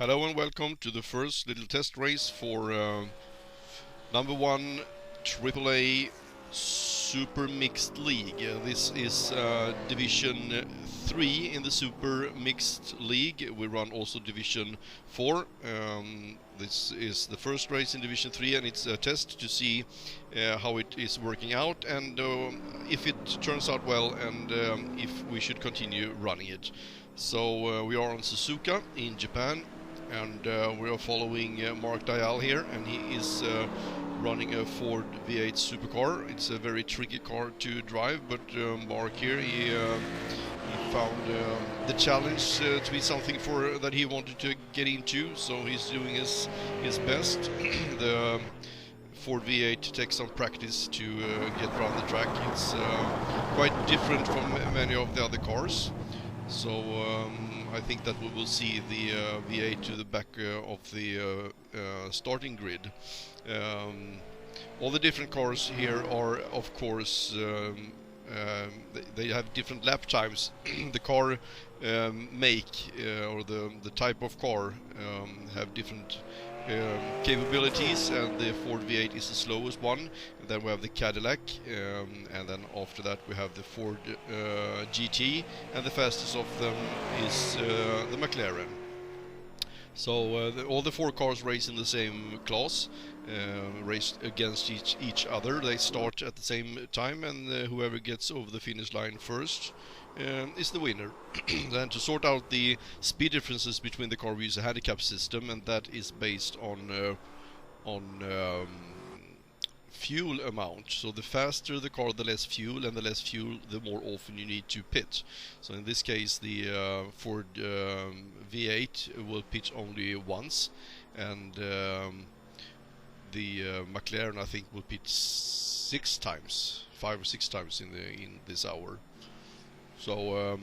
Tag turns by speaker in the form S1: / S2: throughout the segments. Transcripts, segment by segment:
S1: Hello and welcome to the first little test race for number 1 AAA SuperMixed League. This is Division 3 in the SuperMixed League. We run also Division 4. This is the first race in Division 3 and it's a test to see how it is working out and if it turns out well and if we should continue running it. So we are on Suzuka in Japan. And we are following Mark Dial here, and he is running a Ford V8 supercar. It's a very tricky car to drive, but Mark here, he found the challenge to be something that he wanted to get into, so he's doing his best. The Ford V8 takes some practice to get around the track. It's quite different from many of the other cars. So I think that we will see the V8 to the back of the starting grid. All the different cars here are, of course, they have different lap times. The car make or the type of car have different capabilities, and the Ford V8 is the slowest one. And then we have the Cadillac, and then after that we have the Ford GT, and the fastest of them is the McLaren. So all the 4 cars race in the same class, race against each other. They start at the same time, and whoever gets over the finish line first is the winner. Then to sort out the speed differences between the car, we use a handicap system, and that is based on fuel amount. So the faster the car, the less fuel, and the less fuel, the more often you need to pit. So in this case, the Ford V8 will pit only once, and the McLaren, I think, will pit 5 or 6 times in this hour. So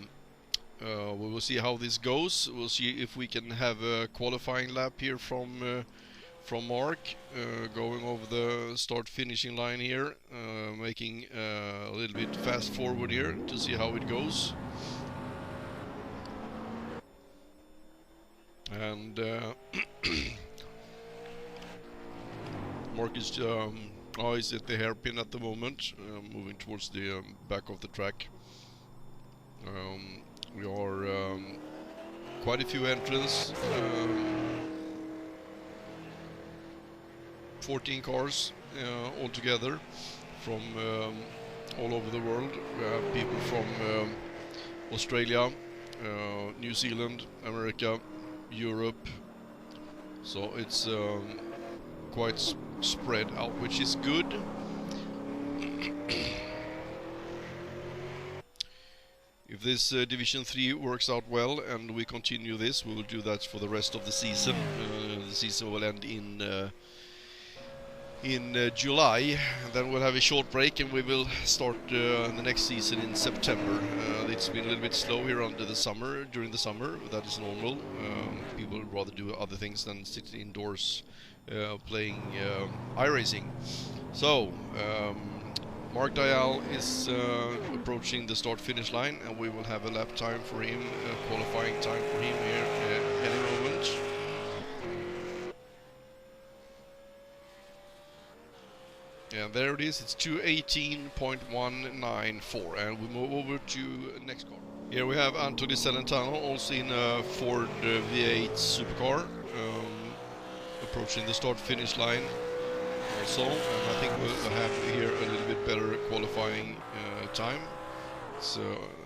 S1: we will see how this goes. We'll see if we can have a qualifying lap here from Mark, going over the start-finishing line here, making a little bit fast forward here to see how it goes. And Mark is he's at the hairpin at the moment, moving towards the back of the track. We are quite a few entrants, 14 cars altogether from all over the world. We have people from Australia, New Zealand, America, Europe, so it's quite spread out, which is good. If this Division 3 works out well and we continue this, we will do that for the rest of the season. The season will end in July, and then we'll have a short break and we will start the next season in September. It's been a little bit slow here during the summer. That is normal. People would rather do other things than sit indoors playing iRacing. So Mark Dial is approaching the start-finish line, and we will have a lap time for him, qualifying time for him here any moment. And there it is, it's 2:18.194, and we move over to next car. Here we have Anthony Celentano, also in a Ford V8 supercar, approaching the start-finish line also, and I think we'll have here a little bit better qualifying time. So,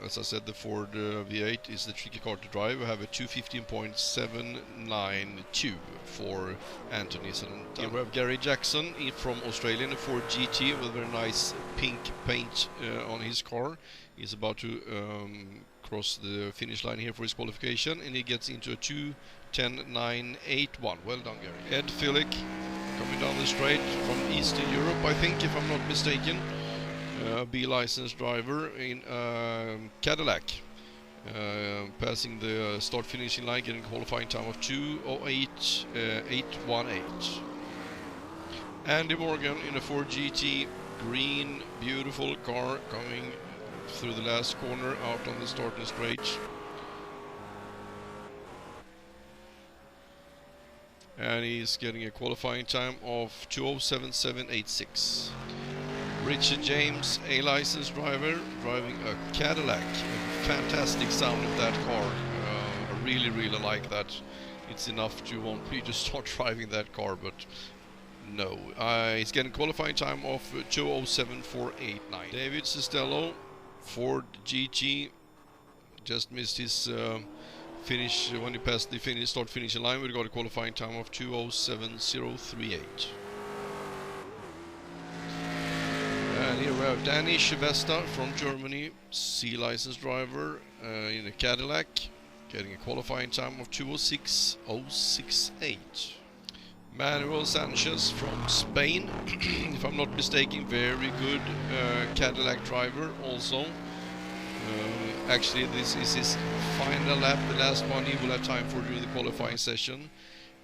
S1: as I said, the Ford V8 is the tricky car to drive. We have a 2:15.792 for Anthony Celentano. Here we have Gary Jackson from Australia in a Ford GT with a very nice pink paint on his car. He's about to cross the finish line here for his qualification, and he gets into a 2:10.981. Well done, Gary. Ed Fillick coming down the straight from Eastern Europe, I think, if I'm not mistaken. B-license driver in Cadillac, passing the start-finishing line, getting a qualifying time of 2:08.818. Andy Morgan in a Ford GT, green, beautiful car, coming through the last corner out on the starting straight. and he's getting a qualifying time of 2:07.786. Richard James, A license driver, driving a Cadillac. A fantastic sound of that car. I really like that. It's enough to want me to start driving that car, but no. He's getting qualifying time of 2:07.489. David Costello, Ford GT, just missed his finish when he passed the start-finishing line. We got a qualifying time of 2:07.038. And here we have Danny Schwester from Germany, C license driver in a Cadillac, getting a qualifying time of 2:06.068. Manuel Sanchez from Spain, if I'm not mistaken, very good Cadillac driver also. Actually, this is his final lap, the last one he will have time for during the qualifying session.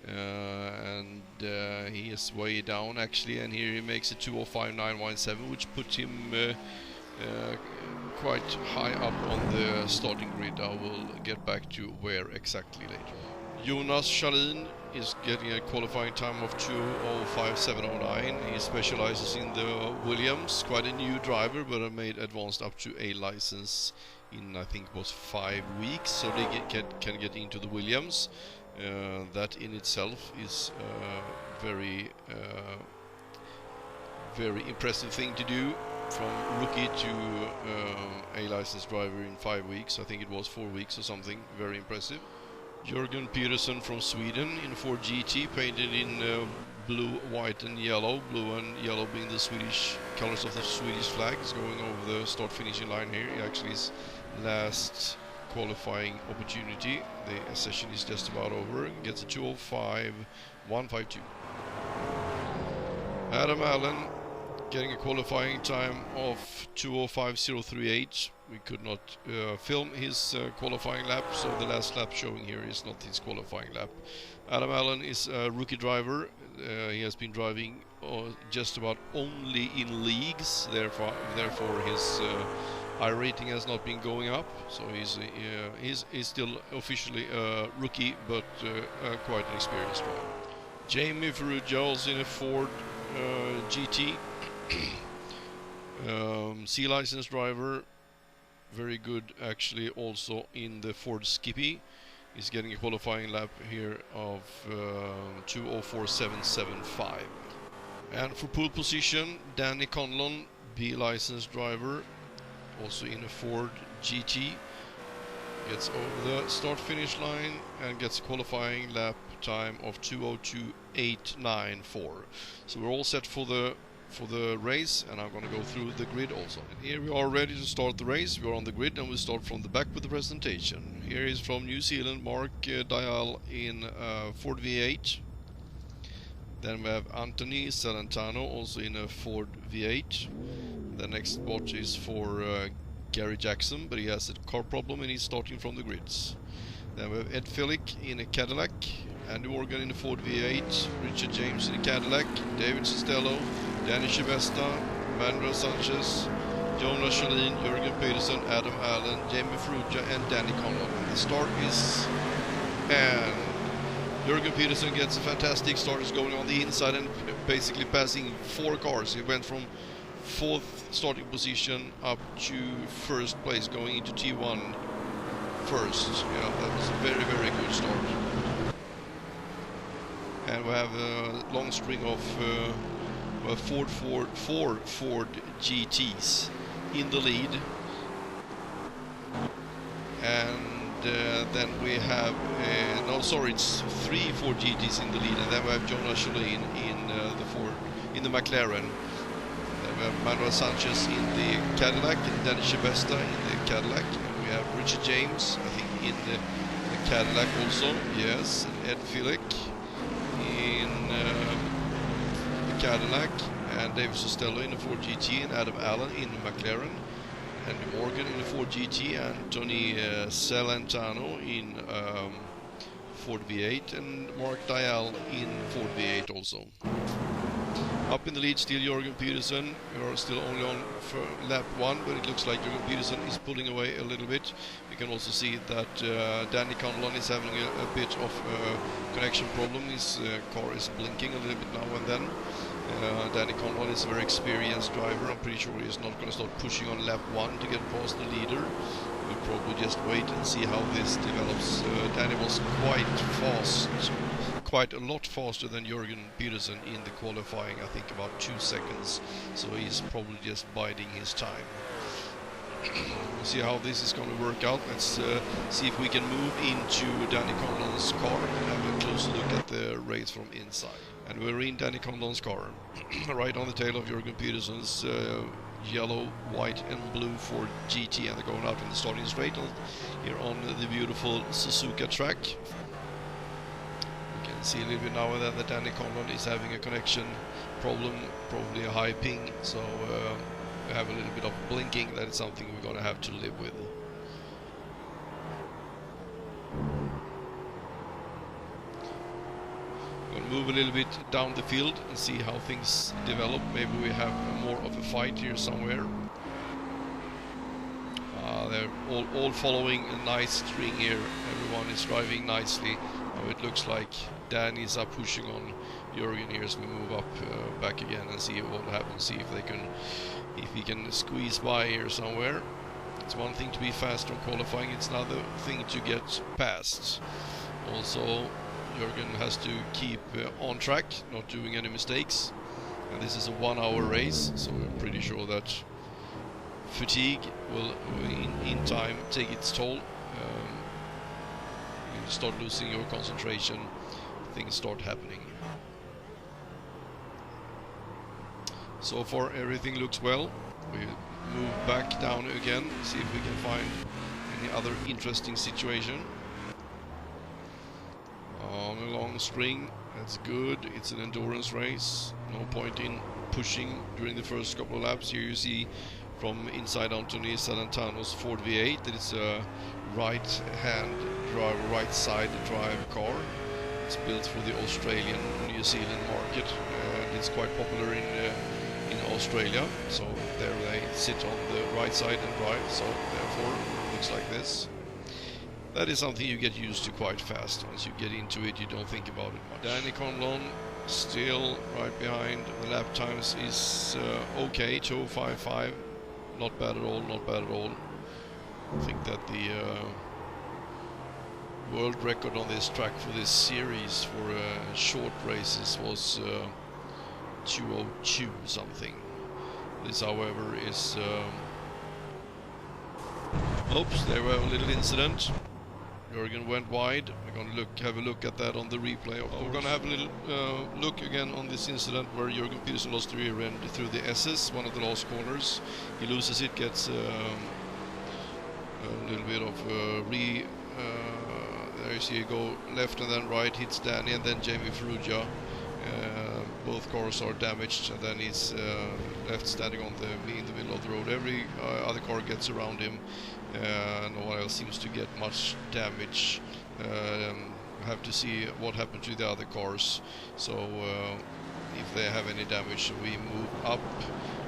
S1: And he is way down actually, and here he makes a 2:05.917, which puts him quite high up on the starting grid. I will get back to where exactly later. Jonas Schalin is getting a qualifying time of 2:05.709. He specializes in the Williams, quite a new driver, but I made advanced up to A license in, I think it was 5 weeks, so they can get into the Williams. That in itself is very impressive thing to do, from rookie to A license driver in 5 weeks. I think it was 4 weeks or something. Very impressive. Jörgen Peterson from Sweden in Ford GT, painted in blue, white and yellow. Blue and yellow being the Swedish colors of the Swedish flag. Is going over the start-finishing line here. He actually is last qualifying opportunity. The session is just about over. Gets a 2:05.152. Adam Allen getting a qualifying time of 2:05.038. We could not film his qualifying lap, so the last lap showing here is not his qualifying lap. Adam Allen is a rookie driver. He has been driving just about only in leagues, therefore his I rating has not been going up, so he's still officially a rookie, but quite an experienced driver. Jamie Ferrugia, also in a Ford GT, C license driver, very good actually also in the Ford Skippy. He's getting a qualifying lap here of 2:04.775. And for pole position, Danny Conlon, B license driver, also in a Ford GT, gets over the start-finish line and gets a qualifying lap time of 2:02.894. So we're all set for the race, and I'm going to go through the grid also. And here we are ready to start the race. We are on the grid, and we start from the back with the presentation. Here is from New Zealand, Mark Dial in Ford V8. Then we have Anthony Celentano, also in a Ford V8. The next spot is for Gary Jackson, but he has a car problem and he's starting from the grids. Then we have Ed Phillick in a Cadillac, Andy Morgan in a Ford V8, Richard James in a Cadillac, David Costello, Danny Schwester, Manuel Sanchez, Jonas Schalin, Jörgen Peterson, Adam Allen, Jamie Ferrugia and Danny Conlon. The start is... and Jörgen Peterson gets a fantastic start. Is going on the inside and basically passing 4 cars. He went from 4th starting position up to 1st place, going into T1 first. Yeah, that was a very good start. And we have a long string of four Ford GTs in the lead. And then we have it's 3 Ford GTs in the lead, and then we have Jonas Schalin in the McLaren. Then we have Manuel Sanchez in the Cadillac, and Danny Schwester in the Cadillac. And we have Richard James, I think, in the Cadillac also. Yes, and Ed Phillick in the Cadillac, and David Costello in the Ford GT, and Adam Allen in the McLaren. Andy Morgan in the Ford GT, and Tony Celentano in Ford V8, and Mark Dial in Ford V8 also. Up in the lead still Jørgen Pedersen. We are still only on for lap 1, but it looks like Jørgen Pedersen is pulling away a little bit. You can also see that Danny Conlon is having a bit of a connection problem. His car is blinking a little bit now and then. Danny Conlon is a very experienced driver. I'm pretty sure he's not going to start pushing on lap 1 to get past the leader. We'll probably just wait and see how this develops. Danny was quite fast, quite a lot faster than Jørgen Pedersen in the qualifying, I think about 2 seconds, so he's probably just biding his time. We'll see how this is going to work out. Let's see if we can move into Danny Conlon's car and have a closer look at the race from inside. And we're in Danny Conlon's car, right on the tail of Jørgen Pedersen's yellow, white and blue Ford GT, and they're going out in the starting straight here on the beautiful Suzuka track. See a little bit now and then that Danny Conlon is having a connection problem, probably a high ping, so we have a little bit of blinking. That is something we're going to have to live with. We're going to move a little bit down the field and see how things develop. Maybe we have more of a fight here somewhere. They're all following a nice string here. Everyone is driving nicely. Now it looks like Danny's up pushing on Jørgen here, so we move up back again and see what happens. See if he can squeeze by here somewhere. It's one thing to be fast on qualifying; it's another thing to get past. Also, Jørgen has to keep on track, not doing any mistakes. And this is a 1-hour race, so we're pretty sure that fatigue will in time take its toll. You start losing your concentration, things start happening. So far everything looks well. We move back down again, see if we can find any other interesting situation. On a long string, that's good. It's an endurance race, no point in pushing during the first couple of laps. Here you see from inside Anthony Salentano's Ford V8 that it's a right-hand drive, right-side drive car. It's built for the Australian, New Zealand market, and it's quite popular in Australia. So there they sit on the right side and drive. So therefore, it looks like this. That is something you get used to quite fast. Once you get into it, you don't think about it much. Danny Conlon still right behind. The lap times is okay, 2:55. Not bad at all, not bad at all. I think that the world record on this track for this series for short races was 2:02 something. This, however, is... oops, there were a little incident. Jørgen went wide. We're going to have a look at that on the replay. We're going to have a little look again on this incident where Jørgen Pedersen lost the rear end through the SS, one of the last corners. He loses it, gets a little bit of there you see you go left and then right, hits Danny and then Jamie Ferrugia. Both cars are damaged, and then he's left standing in the middle of the road. Every other car gets around him. No one else seems to get much damage. Have to see what happened to the other cars. So if they have any damage, we move up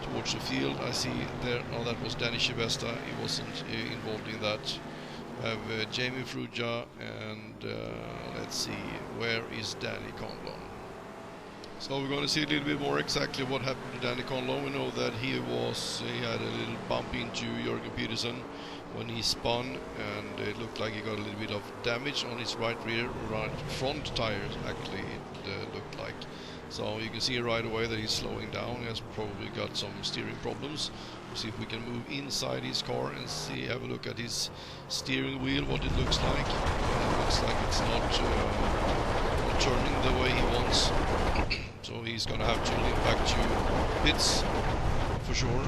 S1: towards the field. I see there. Oh, that was Danny Shibesta. He wasn't involved in that. I have Jamie Ferrugia, and let's see, where is Danny Conlon? So we're going to see a little bit more exactly what happened to Danny Conlon. We know that he had a little bump into Jørgen Pedersen when he spun, and it looked like he got a little bit of damage on his right front tires, actually, it looked like. So you can see right away that he's slowing down. He has probably got some steering problems. We'll see if we can move inside his car and have a look at his steering wheel, what it looks like. It looks like it's not turning the way he wants. So he's going to have to lean back to pits for sure.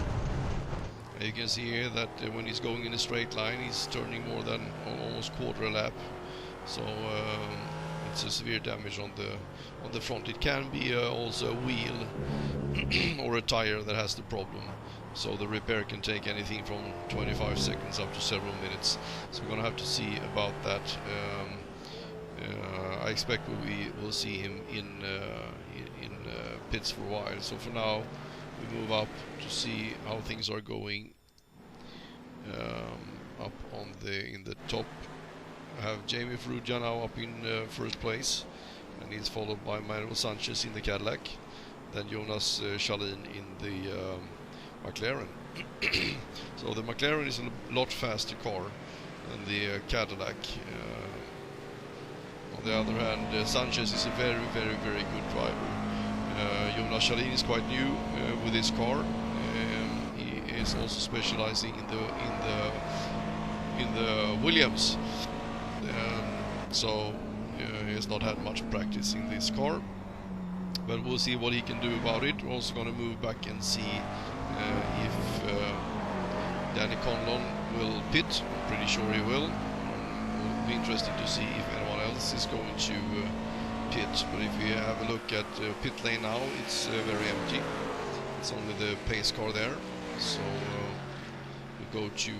S1: You can see here that when he's going in a straight line, he's turning more than almost quarter a lap. So it's a severe damage on the front. It can be also a wheel or a tire that has the problem. So the repair can take anything from 25 seconds up to several minutes. So we're going to have to see about that. I expect we will see him in pits for a while. So for now, we move up to see how things are going. Up on in the top, I have Jamie Ferrugia now up in first place, and he's followed by Manuel Sanchez in the Cadillac, then Jonas Schalin in the McLaren. So the McLaren is a lot faster car than the Cadillac. On the other hand, Sanchez is a very good driver. Jonas Schalin is quite new with his car. He is also specializing in the Williams, so he has not had much practice in this car. But we'll see what he can do about it. We're also going to move back and see if Danny Conlon will pit. Pretty sure he will. It'll be interesting to see if anyone else is going to pit. But if you have a look at pit lane now, it's very empty. It's only the pace car there. So we'll go to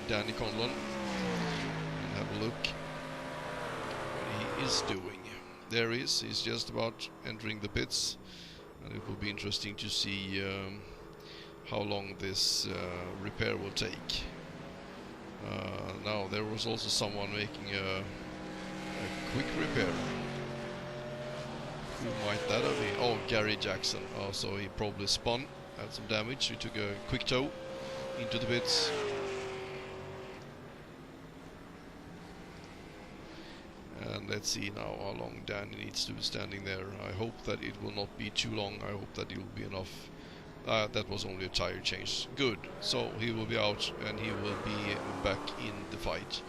S1: Danny Conlon and have a look what he is doing. There he is. He's just about entering the pits, and it will be interesting to see how long this repair will take. Now there was also someone making a quick repair. Who might that have been? Oh, Gary Jackson. Oh, so he probably spun, had some damage. He took a quick tow into the pits. And let's see now how long Danny needs to be standing there. I hope that it will not be too long. I hope that it will be enough. That was only a tire change. Good. So he will be out and he will be back in the fight.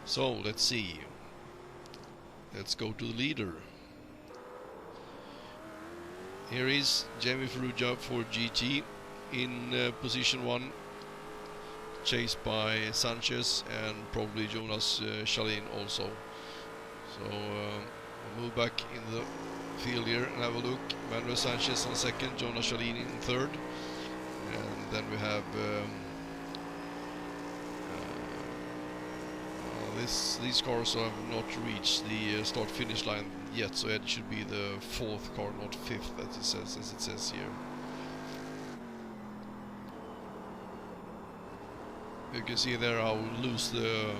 S1: So let's see. Let's go to the leader. Here is Jamie Ferrugia for GT in position 1, chased by Sanchez and probably Jonas Schalin also. So we'll move back in the field here and have a look. Manuel Sanchez in second, Jonas Schalin in third, and then we have these cars have not reached the start-finish line yet, so it should be the fourth car, not fifth, as it says here. You can see there how loose the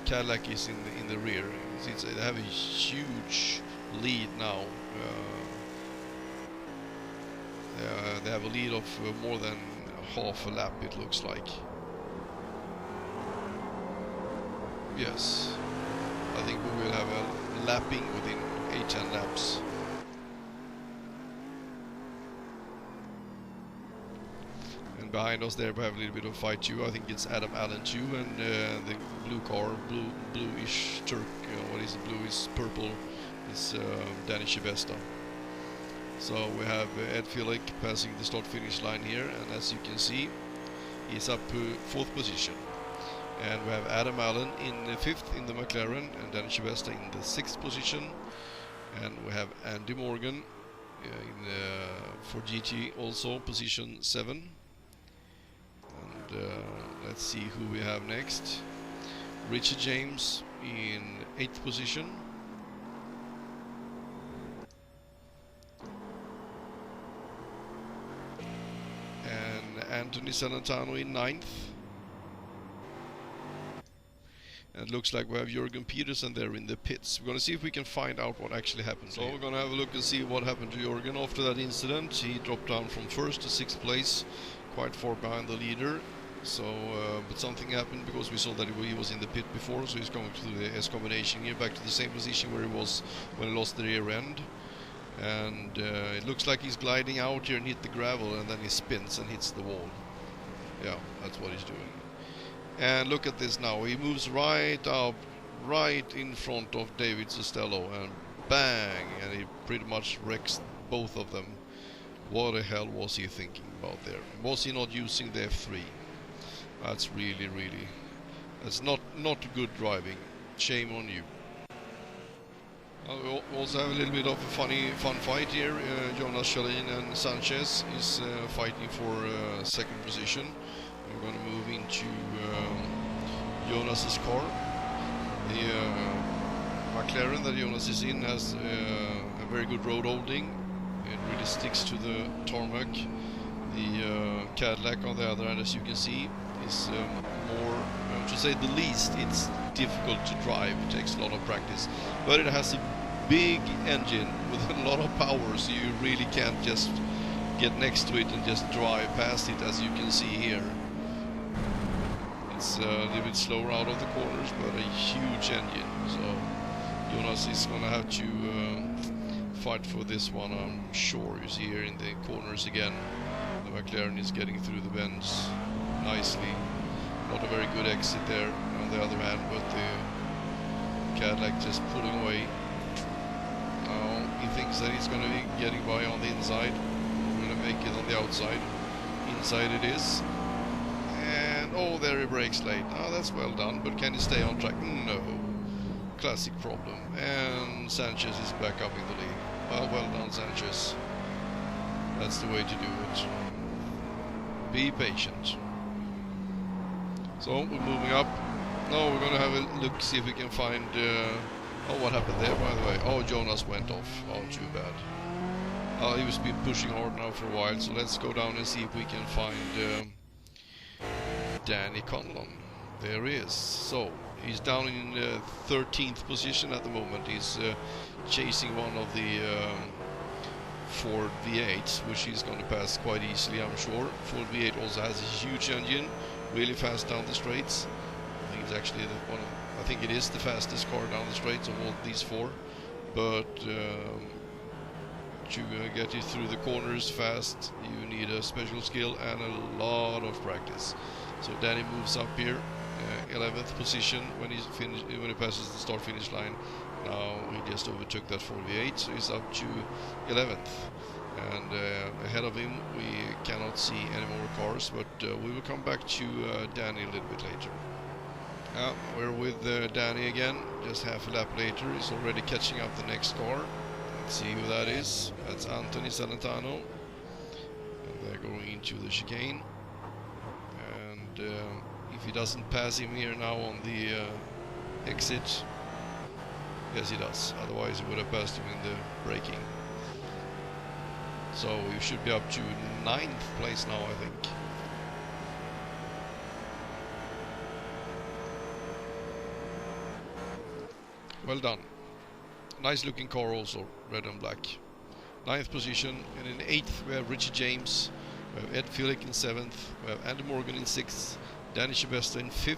S1: Cadillac is in the rear. They have a huge lead now. They have a lead of more than half a lap, it looks like. Yes, I think we will have a lapping within 8-10 laps. And behind us there we have a little bit of fight too. I think it's Adam Allen too, and the blue car, bluish Turk, what is it, blue is purple, is Danny Chivesta. So we have Ed Filick passing the start-finish line here, and as you can see, he's up to 4th position. And we have Adam Allen in 5th in the McLaren, and Danny Chivesta in the 6th position. And we have Andy Morgan for GT also, position 7. And let's see who we have next. Richard James in 8th position. And Anthony Salentano in 9th. And it looks like we have Jürgen Peterson there in the pits. We're going to see if we can find out what actually happened. So we're going to have a look and see what happened to Jürgen after that incident. He dropped down from 1st to 6th place, quite far behind the leader. So, but something happened because we saw that he was in the pit before, so he's going to the S combination here, back to the same position where he was when he lost the rear end. And it looks like he's gliding out here and hit the gravel, and then he spins and hits the wall. Yeah, that's what he's doing. And look at this now, he moves right up, right in front of David Costello, and bang, and he pretty much wrecks both of them. What the hell was he thinking about there? Was he not using the F3? That's really, that's not good driving. Shame on you. We also have a little bit of a fun fight here. Jonas Schalin and Sanchez is fighting for 2nd position. We're going to move into Jonas's car. The McLaren that Jonas is in has a very good road holding. It really sticks to the tarmac. The Cadillac, on the other hand, as you can see, is more, to say the least, it's difficult to drive. It takes a lot of practice, but it has a big engine with a lot of power, so you really can't just get next to it and just drive past it, as you can see here. It's a little bit slower out of the corners, but a huge engine, so Jonas is gonna have to fight for this one, I'm sure. You see here in the corners again, the McLaren is getting through the bends nicely. Not a very good exit there on the other hand, but the Cadillac just pulling away. Now he thinks that he's going to be getting by on the inside. We're going to make it on the outside. Inside it is. And oh, there he brakes late. Oh, that's well done, but can he stay on track? No. Classic problem. And Sanchez is back up in the lead. Well done, Sanchez. That's the way to do it. Be patient. So we're moving up. Now we're gonna have a look, see if we can find. Oh, what happened there, by the way? Oh, Jonas went off. Oh, too bad. He was been pushing hard now for a while. So let's go down and see if we can find Danny Conlon. There he is. So he's down in 13th position at the moment. He's chasing one of the Ford V8s, which he's going to pass quite easily, I'm sure. Ford V8 also has a huge engine, really fast down the straights. I think it's actually I think it is the fastest car down the straights of all these four. But to get you through the corners fast, you need a special skill and a lot of practice. So Danny moves up here, 11th position when he passes the start-finish line. Now he just overtook that Ford V8, so he's up to 11th. And ahead of him we cannot see any more cars, but we will come back to Danny a little bit later. We're with Danny again, just half a lap later. He's already catching up the next car. Let's see who that is. That's Anthony Salentano. And they're going into the chicane. And if he doesn't pass him here now on the exit, yes he does, otherwise he would have passed him in the braking. So we should be up to 9th place now, I think. Well done. Nice looking car also, red and black. 9th position, and in 8th we have Richie James, we have Ed Filick in 7th, we have Andy Morgan in 6th, Danny Shibesta in 5th,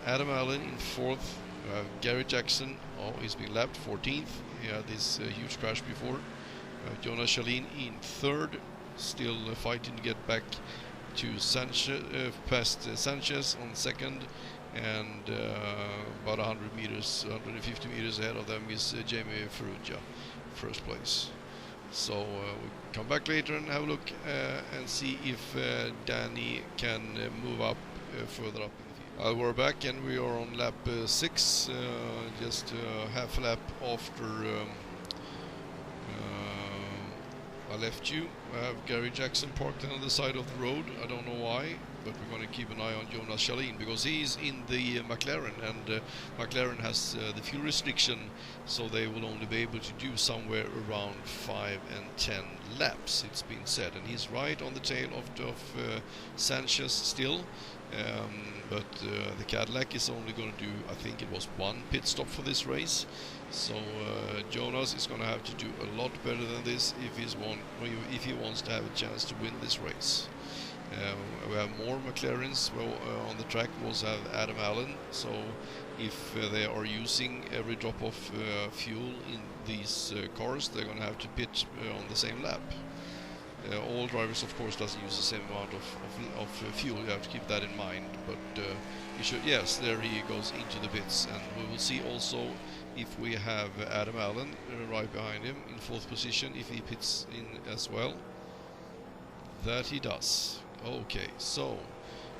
S1: Adam Allen in 4th, we have Gary Jackson, oh he's been lapped, 14th, he had this huge crash before. Jonas Chalin in 3rd, still fighting to get back to Sanchez, past Sanchez on 2nd, and about 100 meters, 150 meters ahead of them is Jamie Ferrugia, 1st place. So we come back later and have a look and see if Danny can move up further up in the field. We're back and we are on lap 6, just half a lap after I left you. I have Gary Jackson parked on the side of the road. I don't know why, but we're going to keep an eye on Jonas Chalin because he's in the McLaren, and McLaren has the fuel restriction, so they will only be able to do somewhere around 5 and 10 laps, it's been said. And he's right on the tail of Sanchez still, but the Cadillac is only going to do, I think it was 1 pit stop for this race. So Jonas is going to have to do a lot better than this if he wants to have a chance to win this race. We have more McLarens on the track. We also have Adam Allen. So if they are using every drop of fuel in these cars, they're going to have to pit on the same lap. All drivers, of course, doesn't use the same amount of fuel. You have to keep that in mind. But you should, yes, there he goes into the pits, and we will see also if we have Adam Allen right behind him in 4th position, if he pits in as well. That he does. Okay, so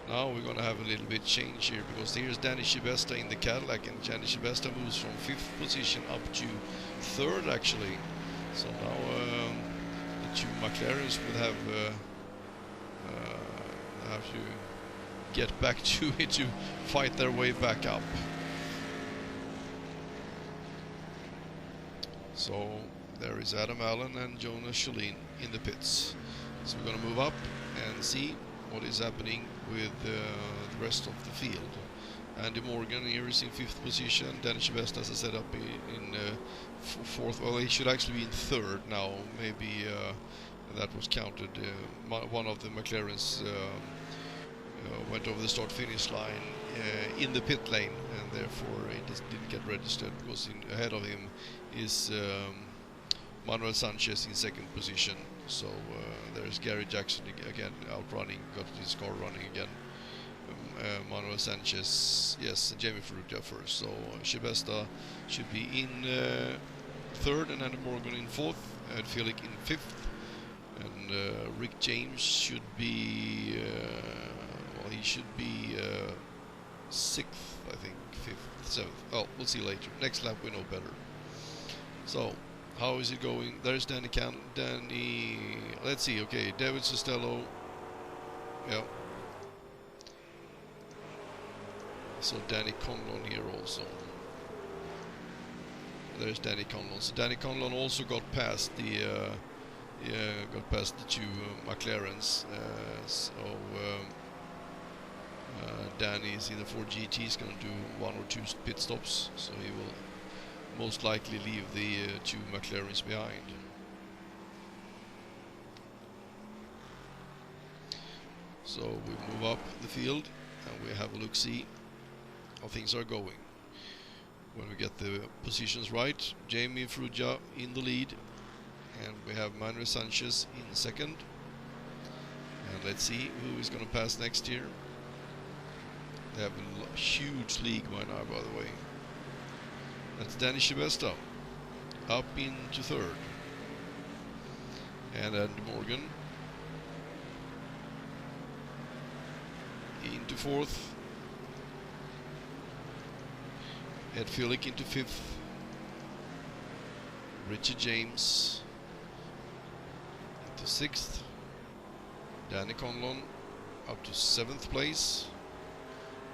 S1: now we're going to have a little bit change here, because here's Danny Shibesta in the Cadillac, and Danny Shibesta moves from 5th position up to 3rd actually. So now the 2 McLarens will have to get back to it to fight their way back up. So There is Adam Allen and Jonas Schelin in the pits. So we're going to move up and see what is happening with the rest of the field. Andy Morgan here is in 5th position. Dennis Best, as I said, up in 4th. Well, he should actually be in 3rd now. Maybe that was counted. One of the McLarens went over the start-finish line in the pit lane, and therefore it didn't get registered, because ahead of him is Manuel Sanchez in 2nd position. So there's Gary Jackson again outrunning, got his car running again. Manuel Sanchez, yes, and Jamie Ferrugia first. So Shibesta should be in 3rd, and Andy Morgan in 4th, and Felix in 5th, and Rick James should be, well, he should be 6th, I think, 5th, 7th. Oh, we'll see later. Next lap we know better. So, how is it going? There's Danny let's see, okay, David Costello, yeah. So Danny Conlon here also. There's Danny Conlon. So Danny Conlon also got past the two McLarens. Danny is in the Ford GT. He's going to do 1 or 2 pit stops, so he will most likely leave the 2 McLarens behind. So we move up the field and we have a look-see how things are going. When we get the positions right, Jamie Ferrugia in the lead, and we have Manuel Sanchez in 2nd. And let's see who is going to pass next year. They have a huge league by now, by the way. That's Danny Shibesta up into 3rd, and Andy Morgan into 4th. Ed Felix into 5th. Richard James into 6th. Danny Conlon up to 7th place.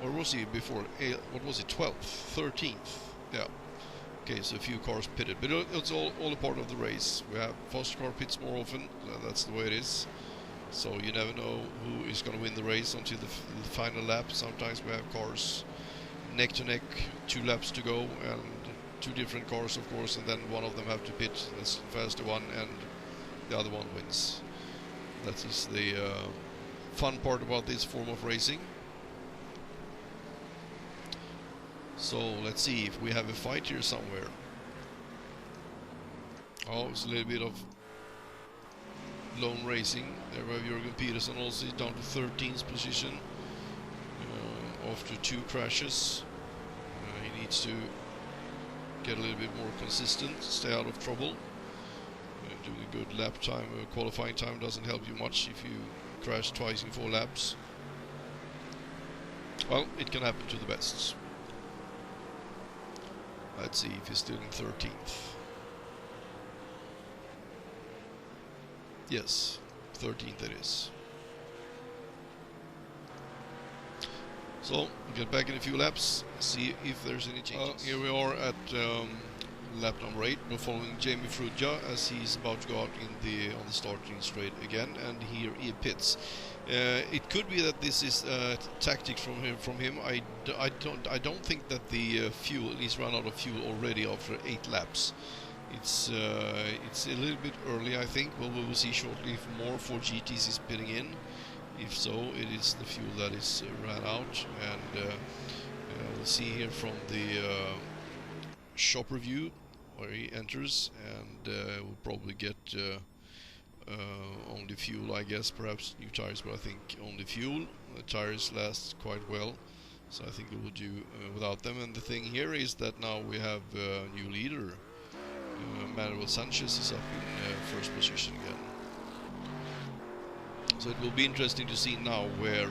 S1: Or was he before? What was it? 12th, 13th. Yeah. Okay, so a few cars pitted, but it's all a part of the race. We have fast car pits more often. That's the way it is. So you never know who is going to win the race until the final lap. Sometimes we have cars neck to neck, 2 laps to go, and 2 different cars, of course, and then one of them have to pit as faster one, and the other one wins. That is the fun part about this form of racing. So let's see if we have a fight here somewhere. Oh, it's a little bit of lone racing. There we have Jürgen Peterson also down to 13th position after 2 crashes. He needs to get a little bit more consistent, stay out of trouble. Doing a good lap time, qualifying time doesn't help you much if you crash twice in 4 laps. Well, it can happen to the best. Let's see if he's still in 13th. Yes, 13th it is. So, we'll get back in a few laps, see if there's any changes. Here we are at lap number 8. We're following Jamie Ferrugia as he's about to go out on the starting straight again, and here he pits. It could be that this is a tactic from him. I don't think that the he's run out of fuel already after 8 laps. It's a little bit early, I think. Well, we will see shortly if more 4 GTs is pitting in. If so, it is the fuel that is ran out, and we'll see here from the shop review where he enters, and we'll probably get only fuel, I guess, perhaps new tires, but I think only fuel. The tires last quite well, so I think we will do without them. And the thing here is that now we have a new leader. Manuel Sanchez is up in 1st position again. So it will be interesting to see now where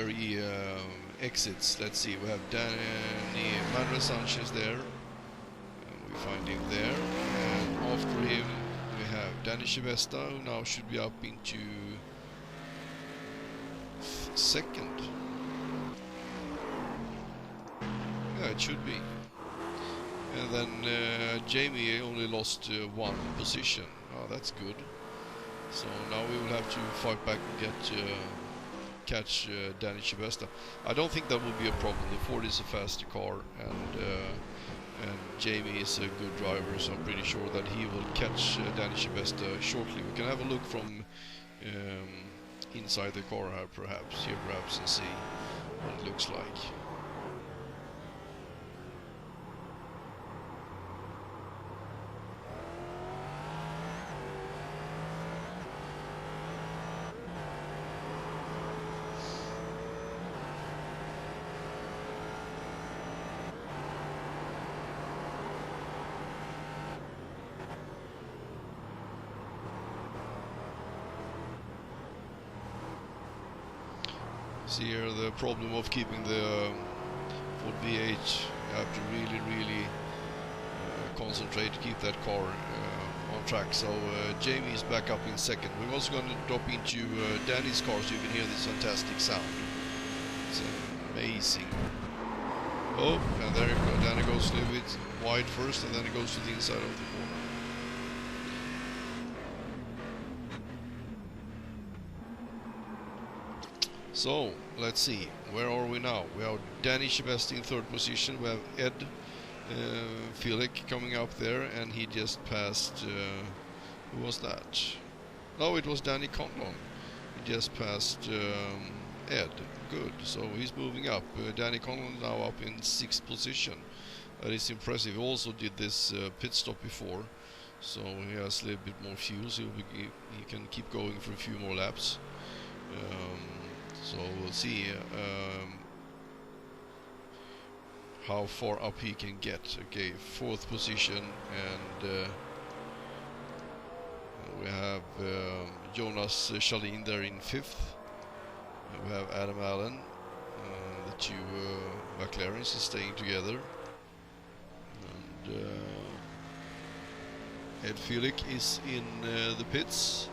S1: he exits. Let's see, we have Manuel Sanchez there, and we find him there, and after him we have Danny Shibesta, who now should be up into 2nd. it should be. And then Jamie only lost 1 position. Oh, that's good. So now we will have to fight back and catch Danny Chibesta. I don't think that will be a problem. The Ford is a faster car, and Jamie is a good driver, so I'm pretty sure that he will catch Danny Chibesta shortly. We can have a look from inside the car perhaps, and see what it looks like. See here the problem of keeping the Ford V8. You have to really concentrate to keep that car on track. So Jamie is back up in second. We're also going to drop into Danny's car so you can hear this fantastic sound. It's amazing. Oh, and there you go. Danny goes a little bit wide first, and then it goes to the inside of the corner. So, let's see, where are we now? We have Danny Chibesta in third position, we have Ed Filik coming up there, and he just passed, who was that? No, it was Danny Conlon. He just passed Ed, good, so he's moving up. Danny Conlon now up in sixth position. That is impressive. He also did this pit stop before, so he has a little bit more fuel, so he can keep going for a few more laps. So we'll see how far up he can get. Okay, fourth position, and we have Jonas Schalin there in fifth. We have Adam Allen, the two McLarens are staying together, and Ed Filik is in the pits.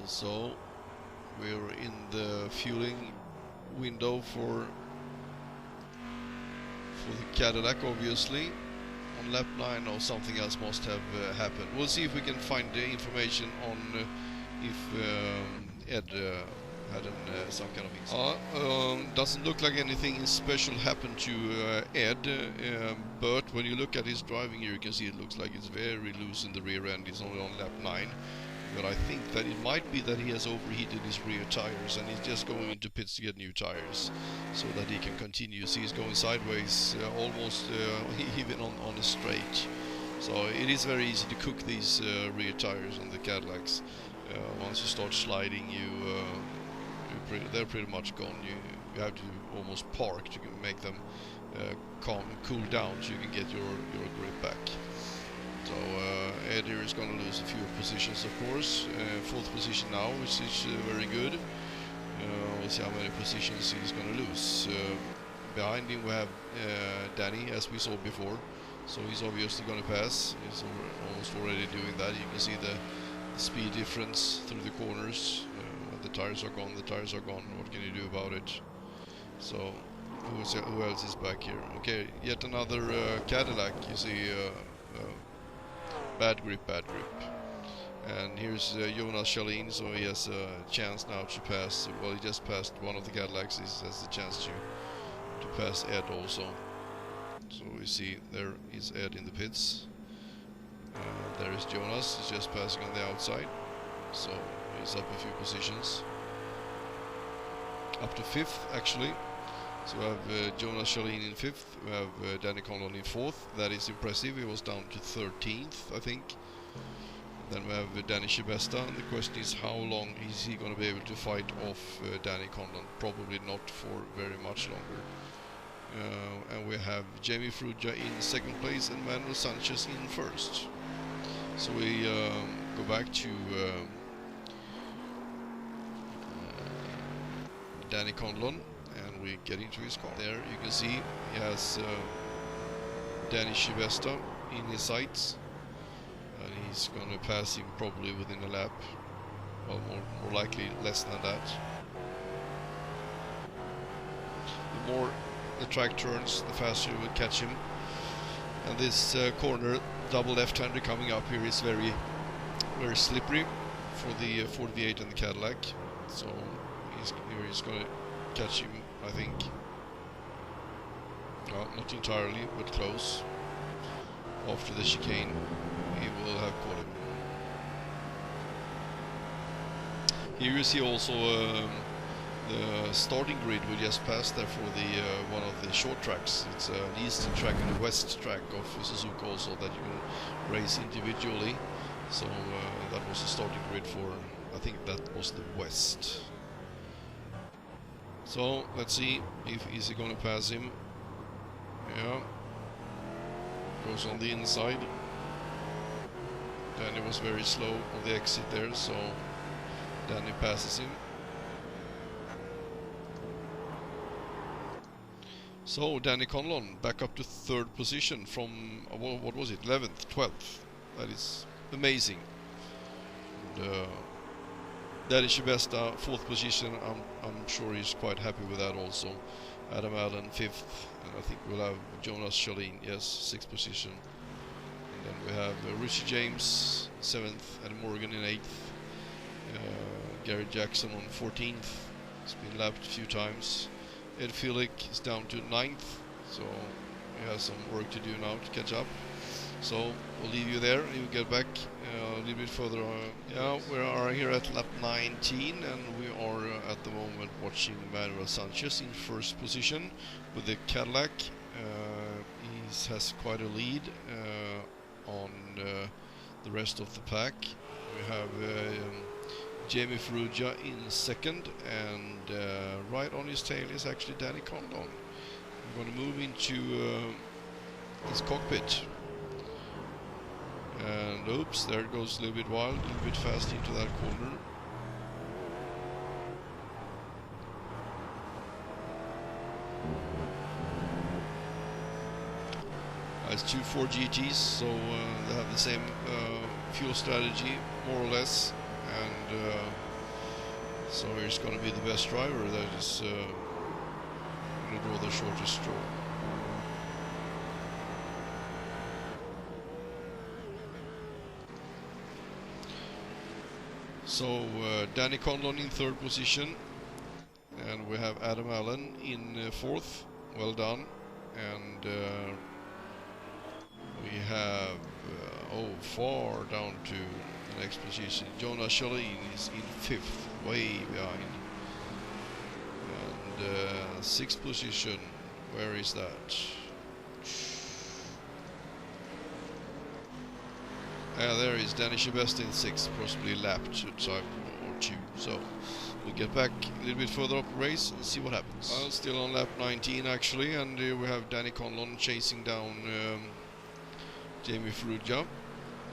S1: So we're in the fueling window for the Cadillac, obviously. On lap 9 or something else must have happened. We'll see if we can find the information on if Ed had some kind of incident. Doesn't look like anything special happened to Ed, but when you look at his driving here, you can see it looks like it's very loose in the rear end. He's only on lap 9. But I think that it might be that he has overheated his rear tires and he's just going into pits to get new tires so that he can continue. See, he's going sideways almost even on a straight. So it is very easy to cook these rear tires on the Cadillacs. Once you start sliding, they're pretty much gone. You have to almost park to make them cool down so you can get your grip back. So Ed here is going to lose a few positions, of course. Fourth position now, which is very good. We'll see how many positions he's going to lose. Behind him we have Danny, as we saw before. So he's obviously going to pass. He's almost already doing that. You can see the speed difference through the corners. The tires are gone. The tires are gone. What can you do about it? So who else is back here? Okay, yet another Cadillac. You see. Bad grip. And here's Jonas Schalin, so he has a chance now to pass. Well, he just passed one of the Cadillacs. He has the chance to pass Ed also. So we see there is Ed in the pits. There is Jonas. He's just passing on the outside. So he's up a few positions. Up to fifth, actually. So we have Jonas Schalin in fifth, we have Danny Conlon in fourth. That is impressive. He was down to 13th, I think. Then we have Danny Chibesta, and the question is how long is he going to be able to fight off Danny Conlon? Probably not for very much longer. And we have Jamie Fruja in second place and Manuel Sanchez in first. So we go back to Danny Conlon. And we get into his car. There you can see he has Danny Chibesta in his sights, and he's going to pass him probably within a lap. Well, more likely less than that. The more the track turns, the faster you will catch him. And this corner, double left-hander coming up here, is very, very slippery for the Ford V8 and the Cadillac. So he's going to catch him, I think. No, not entirely, but close. After the chicane, he will have caught him. Here you see also the starting grid we just passed there for the one of the short tracks. It's an eastern track and a west track of Suzuka also that you can race individually. So that was the starting grid for, I think that was the west. So let's see if is he going to pass him. Yeah, goes on the inside. Danny was very slow on the exit there, so Danny passes him. So Danny Conlon back up to third position from what was it, 11th, 12th. That is amazing. And, Danny Shibesta, fourth position. I'm sure he's quite happy with that also. Adam Allen, 5th, and I think we'll have Jonas Charlene, yes, 6th position. And then we have Richie James, 7th, Adam Morgan in 8th. Gary Jackson on 14th. He's been lapped a few times. Ed Filick is down to 9th, so he has some work to do now to catch up. So we'll leave you there. You get back a little bit further on. Yeah, we are here at lap 19, and we are at the moment watching Manuel Sanchez in first position with the Cadillac. He has quite a lead on the rest of the pack. We have Jamie Ferrugia in second, and right on his tail is actually Danny Condon. We're going to move into his cockpit. And oops, there it goes a little bit wild, a little bit fast into that corner. It's two Ford GTs, so they have the same fuel strategy, more or less. And so here's going to be the best driver that is going to draw the shortest straw. So Danny Conlon in third position, and we have Adam Allen in fourth. Well done. And we have far down to the next position. Jonas Charlene is in fifth, way behind. And sixth position, where is that? There is Danny Shibesta in sixth, possibly lapped type or two. So we'll get back a little bit further up the race and see what happens. Still on lap 19 actually, and we have Danny Conlon chasing down Jamie Ferrugia,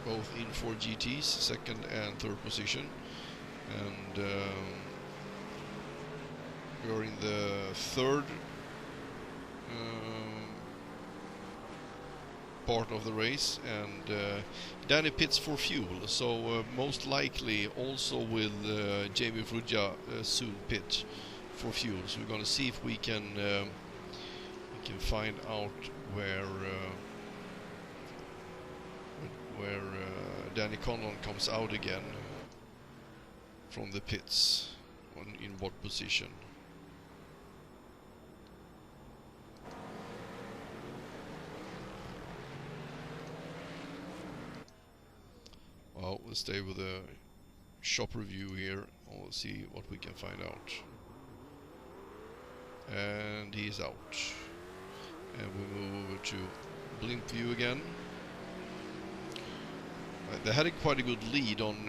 S1: both in 4 GTs, second and third position. And we are in the third part of the race, and Danny pits for fuel, so most likely also will Jamie Ferrugia soon pit for fuel. So we're going to see if we can find out where Danny Conlon comes out again from the pits, in what position. Well, we'll stay with a shop review here, and we'll see what we can find out. And he's out. And we move over to blimp view again. They had quite a good lead on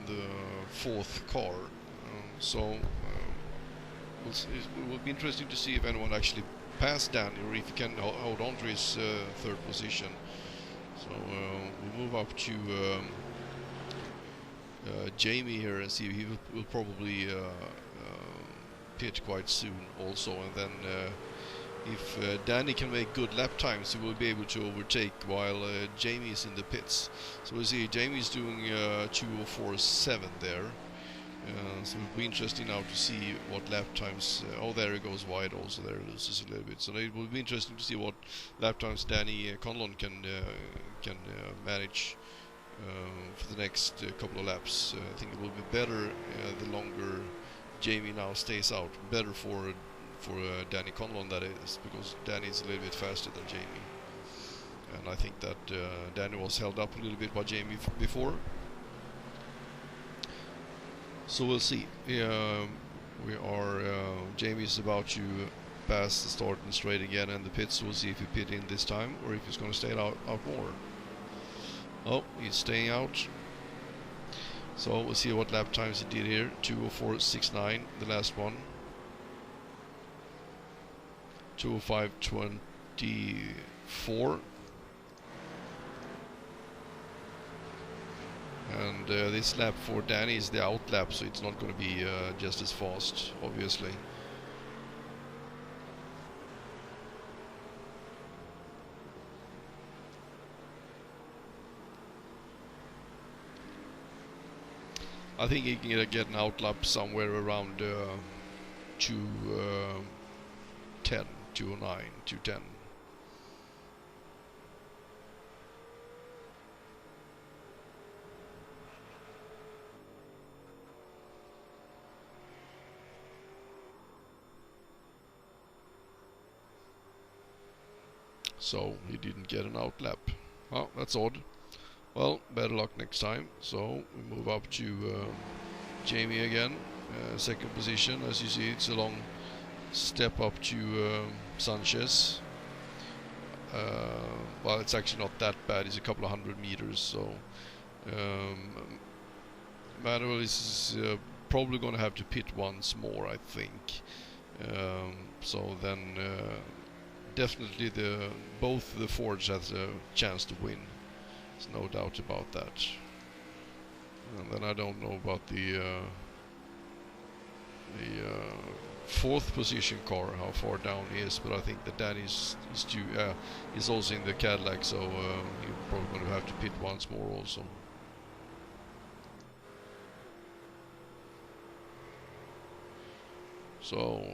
S1: the fourth car, so it will be interesting to see if anyone actually passed Danny, or if he can hold on to his third position. So we'll move up to Jamie here and see if he will probably pit quite soon also, and then if Danny can make good lap times, he will be able to overtake while Jamie is in the pits. So we see Jamie's doing 2:04.7 there, So it'll be interesting now to see what lap times. Oh, there he goes wide. Also, there it loses a little bit. So it will be interesting to see what lap times Danny Conlon can manage for the next couple of laps. I think it will be better the longer Jamie now stays out. Better for Danny Conlon, that is, because Danny is a little bit faster than Jamie. And I think that Danny was held up a little bit by Jamie before. So we'll see. Jamie's about to pass the start and straight again, and the pits. We'll see if he pit in this time or if he's going to stay out more. Oh, he's staying out. So we'll see what lap times he did here. 2:04.69, the last one. 2:05.24. And this lap for Danny is the out lap, so it's not going to be just as fast, obviously. I think he can get an out lap somewhere around 2:10, 2:09, 2:10. So he didn't get an out lap. Oh, that's odd. Well, better luck next time. So we move up to Jamie again, second position. As you see, it's a long step up to Sanchez. Well, it's actually not that bad. It's a couple of 100 meters. So Manuel is probably going to have to pit once more, I think. So then definitely both the Fords has a chance to win. There's no doubt about that. And then I don't know about the fourth position car, how far down he is, but I think that Danny's is also in the Cadillac, so he's probably going to have to pit once more also. So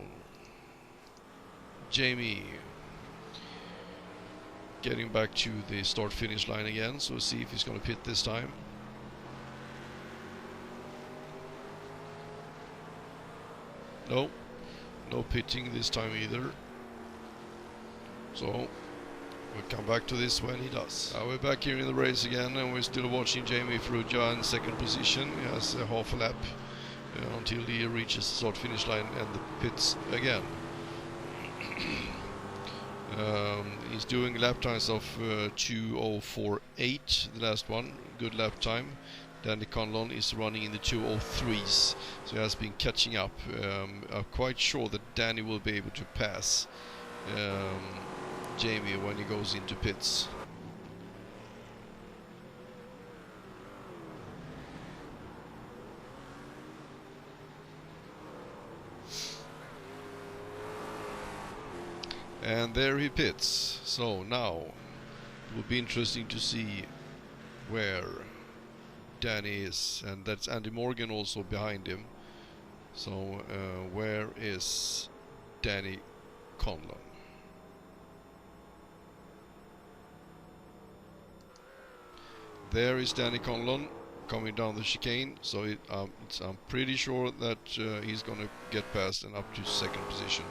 S1: Jamie getting back to the start-finish line again, so we'll see if he's going to pit this time. No pitting this time either. So we'll come back to this when he does. We're back here in the race again, and we're still watching Jamie Ferrugia in second position. He has a half a lap until he reaches the start-finish line and the pits again. He's doing lap times of 2:04.8, the last one, good lap time. Danny Conlon is running in the 2:03s, so he has been catching up. I'm quite sure that Danny will be able to pass Jamie when he goes into pits. And there he pits. So now it will be interesting to see where Danny is, and that's Andy Morgan also behind him. So where is Danny Conlon? There is Danny Conlon coming down the chicane. So I'm pretty sure that he's going to get past and up to second position.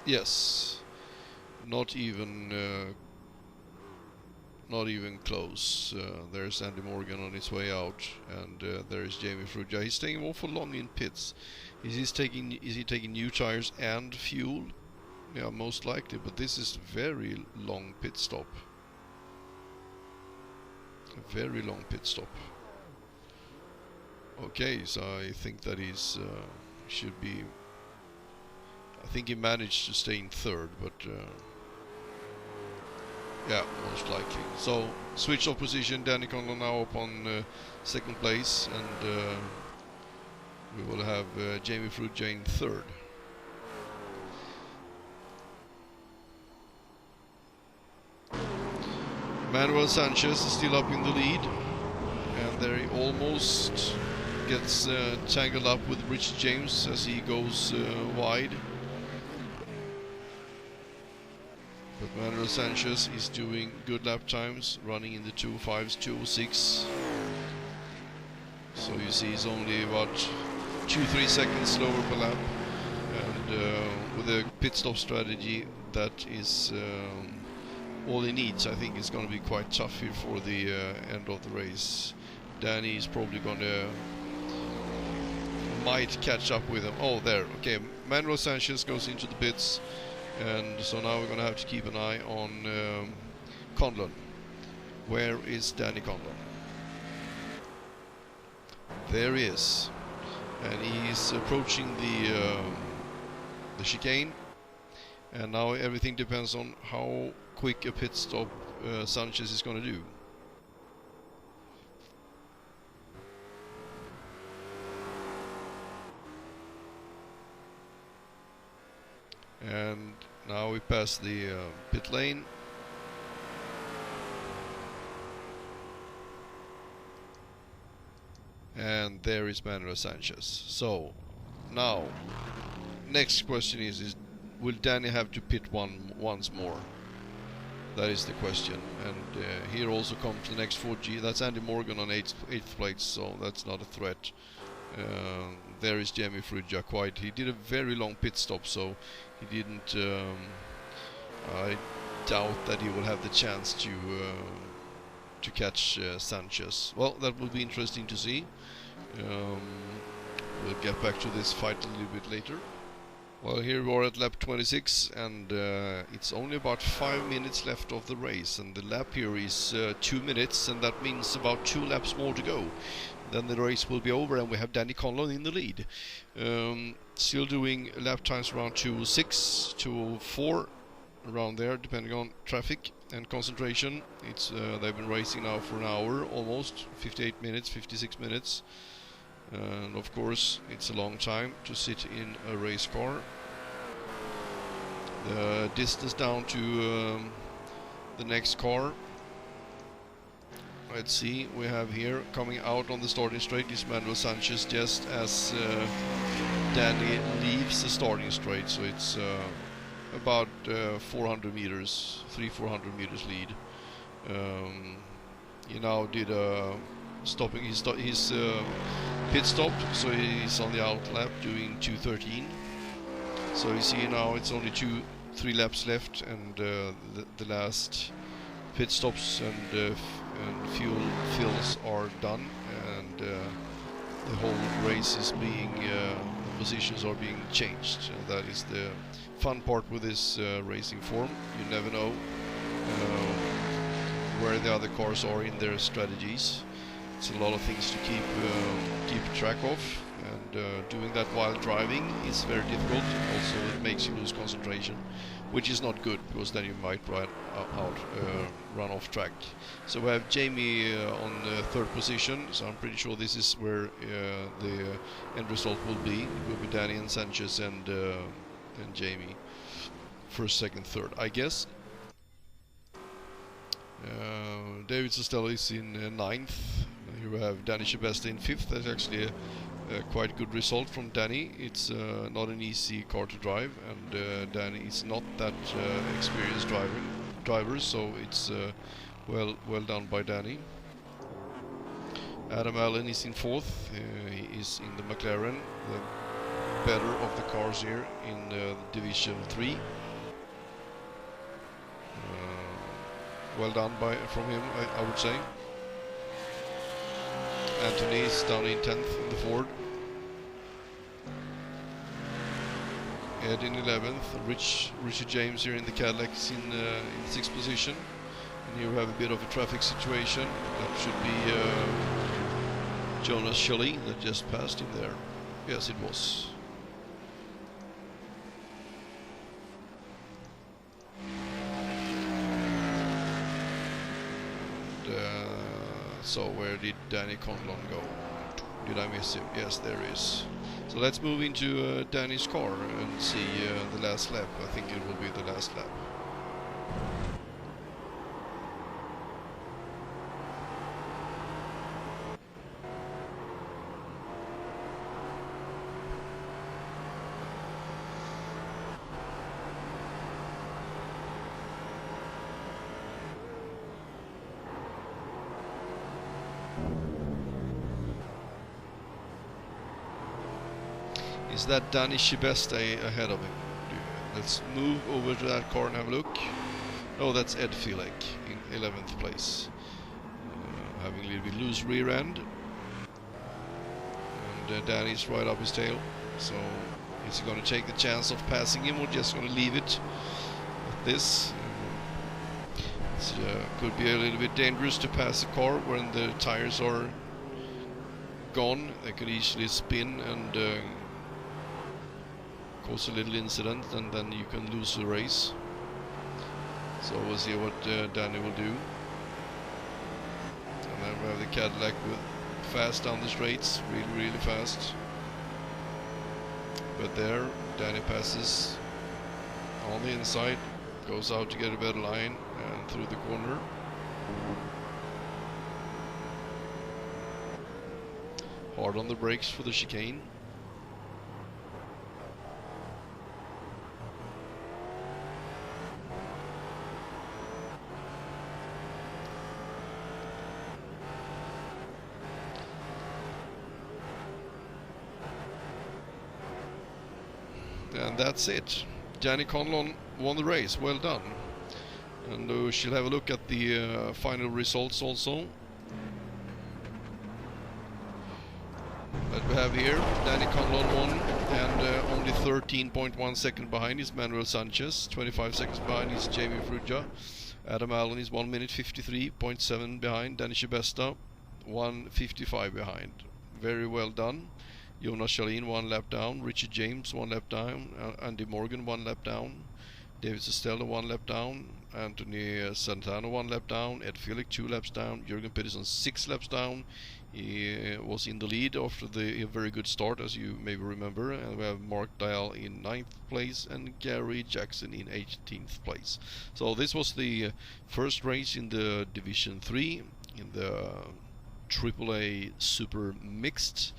S1: Yes, not even close. There's Andy Morgan on his way out, and there is Jamie Ferrugia. He's staying awful long in pits. Is he taking new tires and fuel? Yeah, most likely. But this is a very long pit stop. A very long pit stop. Okay, so I think that he's should be. I think he managed to stay in third, but yeah, most likely. So switch of position. Danny Conlon now up on second place, and we will have Jamie Ferrugia in third. Manuel Sanchez is still up in the lead, and there he almost gets tangled up with Richard James as he goes wide. But Manuel Sanchez is doing good lap times, running in the 2:05s, 2:06. So you see he's only about 2-3 seconds slower per lap, and with a pit stop strategy, that is all he needs. I think it's going to be quite tough here for the end of the race. Danny is probably going to might catch up with him. Oh, there. Okay, Manuel Sanchez goes into the pits, and so now we're going to have to keep an eye on Conlon. Where is Danny Conlon? There he is, and he's approaching the chicane, and now everything depends on how quick a pit stop Sanchez is going to do. And now we pass the pit lane. And there is Manuel Sanchez. So now, next question is will Danny have to pit once more? That is the question. And here also comes the next 4G. That's Andy Morgan on 8th place, so that's not a threat. There is Jamie Frudja. He did a very long pit stop, so he didn't. I doubt that he will have the chance to catch Sanchez. Well, that will be interesting to see. We'll get back to this fight a little bit later. Well, here we are at lap 26, and it's only about 5 minutes left of the race, and the lap here is 2 minutes, and that means about 2 laps more to go. Then the race will be over, and we have Danny Conlon in the lead. Still doing lap times around 2:06, 2:04, around there, depending on traffic and concentration. It's they've been racing now for an hour, almost 58 minutes, 56 minutes. And of course, it's a long time to sit in a race car. The distance down to the next car. Let's see, we have here coming out on the starting straight is Manuel Sanchez just as Danny leaves the starting straight. So it's about 400 meters, 300-400 meters lead. He now did a stopping his pit stop, so he's on the out lap doing 2:13. So you see now it's only 3 laps left, and the last pit stops and fuel fills are done, and the whole race is being the positions are being changed. And that is the fun part with this racing form. You never know where the other cars are in their strategies. It's a lot of things to keep track of, and doing that while driving is very difficult. Also, it makes you lose concentration, which is not good, because then you might run off track. So we have Jamie on third position, so I'm pretty sure this is where the end result will be. It will be Danny and Sanchez and Jamie, first, second, third, I guess. David Sostella is in ninth. Here we have Danny Shebesta in fifth. That's actually a quite good result from Danny. It's not an easy car to drive, and Danny is not that experienced driver, so it's well done by Danny. Adam Allen is in fourth. He is in the McLaren, the better of the cars here in Division 3. Well done from him, I would say. Anthony is down in 10th in the Ford. Ed in 11th. Richard James here in the Cadillac is in 6th position. And here we have a bit of a traffic situation. That should be Jonas Shelley that just passed him there. Yes, it was. So where did Danny Conlon go? Did I miss him? Yes, there is. So let's move into Danny's car and see the last lap. I think it will be the last lap. Is that Danny Shibeste ahead of him? Let's move over to that car and have a look. Oh, that's Ed Filek in 11th place. Having a little bit loose rear end. And Danny's right up his tail. So, is he going to take the chance of passing him or just going to leave it at this? It could be a little bit dangerous to pass a car when the tires are gone. They could easily spin and cause a little incident, and then you can lose the race. So we'll see what Danny will do. And then we have the Cadillac with fast down the straights, really fast. But there, Danny passes on the inside, goes out to get a better line and through the corner. Hard on the brakes for the chicane. And that's it. Danny Conlon won the race. Well done. And we shall have a look at the final results also. That we have here. Danny Conlon won, and only 13.1 seconds behind is Manuel Sanchez. 25 seconds behind is Jamie Fruja. Adam Allen is 1 minute 53.7 behind. Danny Shibesta 1:55 behind. Very well done. Jonas Charlene 1 lap down, Richard James 1 lap down, Andy Morgan 1 lap down, David Sestella 1 lap down, Anthony Santana 1 lap down, Ed Filek 2 laps down, Jürgen Peterson 6 laps down. He was in the lead after a very good start, as you maybe remember, and we have Mark Dial in 9th place and Gary Jackson in 18th place. So this was the first race in the Division 3 in the AAA Super Mixed.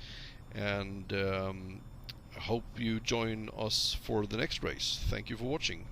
S1: And I hope you join us for the next race. Thank you for watching.